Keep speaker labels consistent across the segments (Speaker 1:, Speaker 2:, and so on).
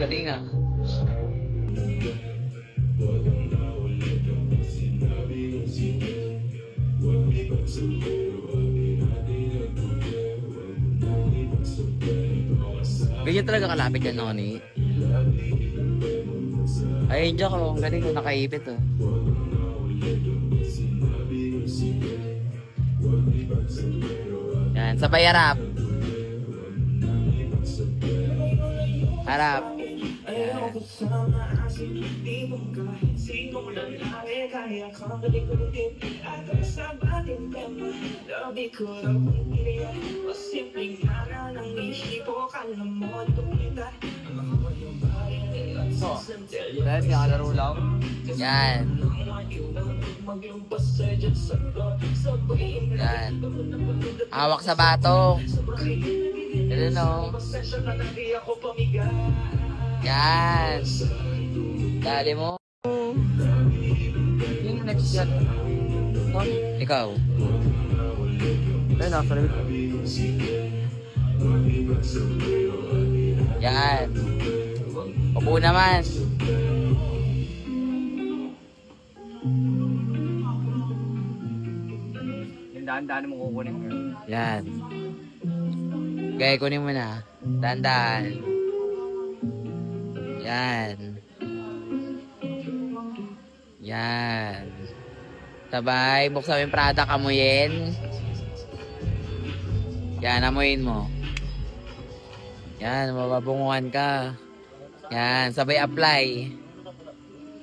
Speaker 1: galing ah. Ganyan talaga kalapit yan, Noni. Ay, diyan ko. Ang galing ko. Nakaipit oh. Yan. Sabay harap. Harap. Yan. Oh, dahil nakalaro lang. Yan. Yan. Hawak sa batok. Yan o. Yan. Dali mo. Yung next shot. Ikaw.
Speaker 2: Ayun, nasa limit.
Speaker 1: Yan. Upo naman.
Speaker 2: Yung daan-daan mo kukunin mo.
Speaker 1: Yan. Gaya, kunin mo na. Dandan. Yan. Yan. Sabay. Buksan mo yung product. Amuyin. Yan. Amuyin mo. Yan. Mababunguhan ka. Yan. Sabay apply.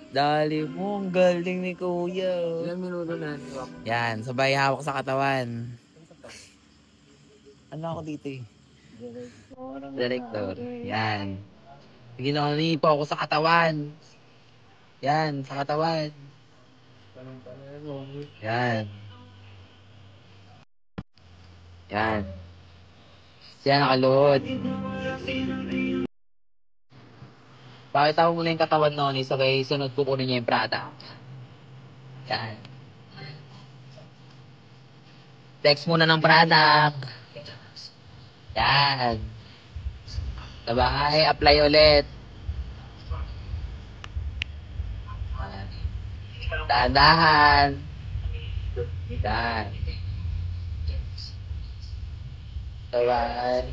Speaker 1: Dali mo. Ang galing ni Kuya.
Speaker 2: Ilang minuto na?
Speaker 1: Yan. Sabay hawak sa katawan. Ano ako dito eh? Director. Yan. Sige na, po ako sa katawan. Yan, sa katawan. Yan. Yan. Siya nakaluhod. Pakita mo muna yung katawan Noni, sabay sunod kukunin niya yung product. Yan. Text muna ng product. Yan. Sabay, apply ulit. Dahan-dahan. Yan. Sabay.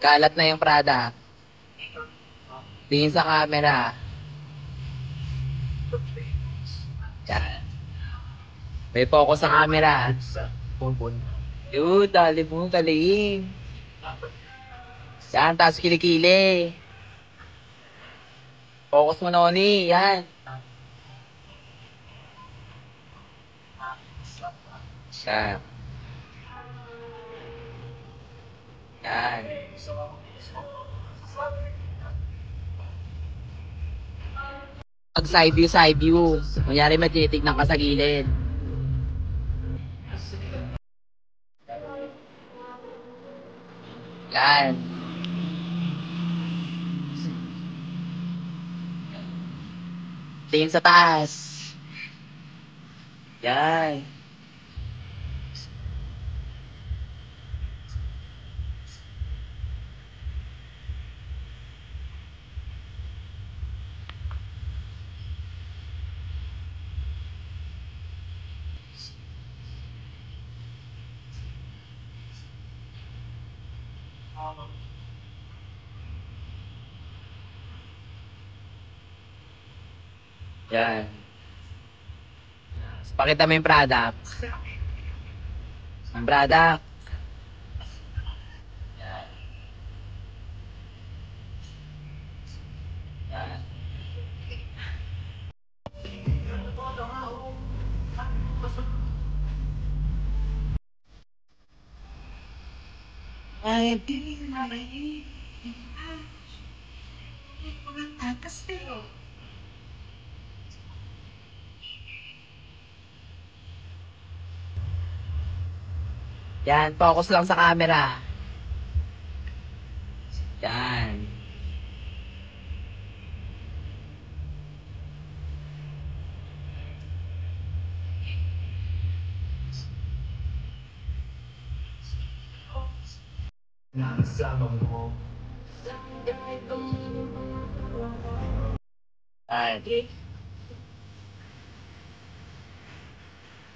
Speaker 1: Kalat na yung product. Tingin sa camera. Yan. May focus sa camera.
Speaker 2: Pun-pun.
Speaker 1: Yun, dali mo, galing. Yan, taas kilikili. Focus mo, Noni. Yan. Yan. Yan. Pag side view, side view. Kunyari may tinitignan ka sa gilid. Yan. Tingin sa taas. Yan. Yan. Pakita mo yung product. Ang product. Yan. Yan. Ay, yan, focus lang sa camera. Yan.
Speaker 2: Nasama mo.
Speaker 1: Yan.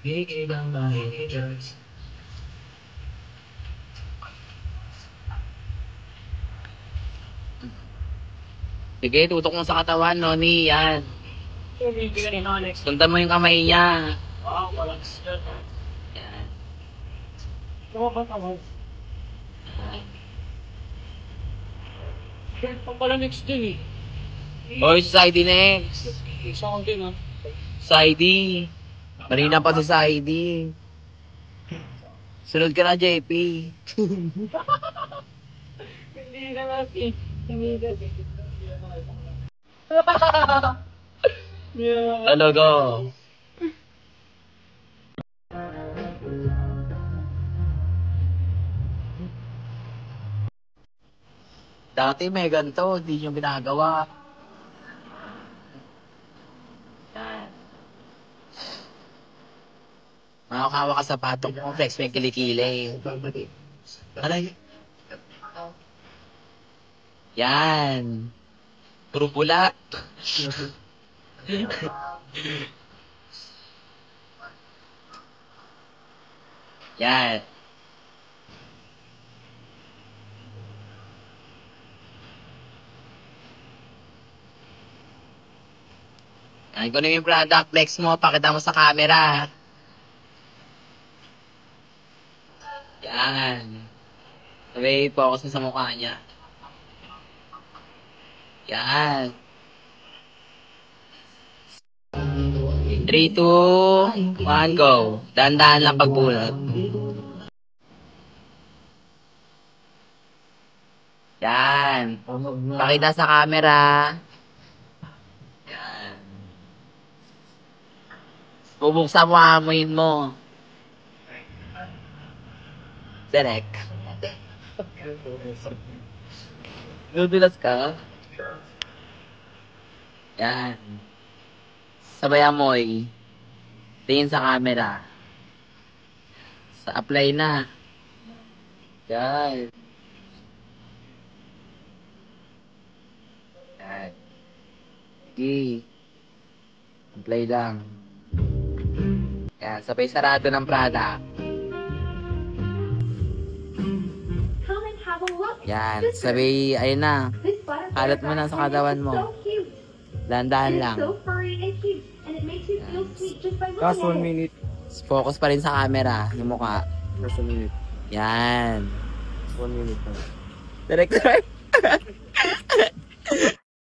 Speaker 1: Gigil ang mahihigay. Sige, tutok mo sa katawan, Noni. Yan. Sundan mo yung kamay niya. Yan. Oy, society next. Society. Marina pa sa society. Sunod ka na, JP. Talaga. Dati may ganito, hindi nyo ginagawa. Yan. Makakawa ka sa patong mo, flex may kilikili. Aray. Yan. Puro pula. Yan. Yan, kung ano yung product flex mo, pakita mo sa camera. Yan. Sabay, focus mo sa mukha niya. Yan. 3, 2, 1, go. Dahan-dahan lang pagbunot. Yan. Pakita sa camera. Yan. Bubuksan mo, amuin mo. Direct. Dudulas ka? Yan. Sabay amoy. Tingin sa camera. Sa apply na. Yan. Yan. Okay. Apply lang. Yan. Sabay sarado ng product. Yan. Sabay, ayun na. Kalat mo na sa katawan mo. Dahan-dahan lang.
Speaker 2: Last 1 minute.
Speaker 1: Focus pa rin sa camera, yung mukha.
Speaker 2: Last 1 minute.
Speaker 1: Yan.
Speaker 2: 1 minute.
Speaker 1: Direct.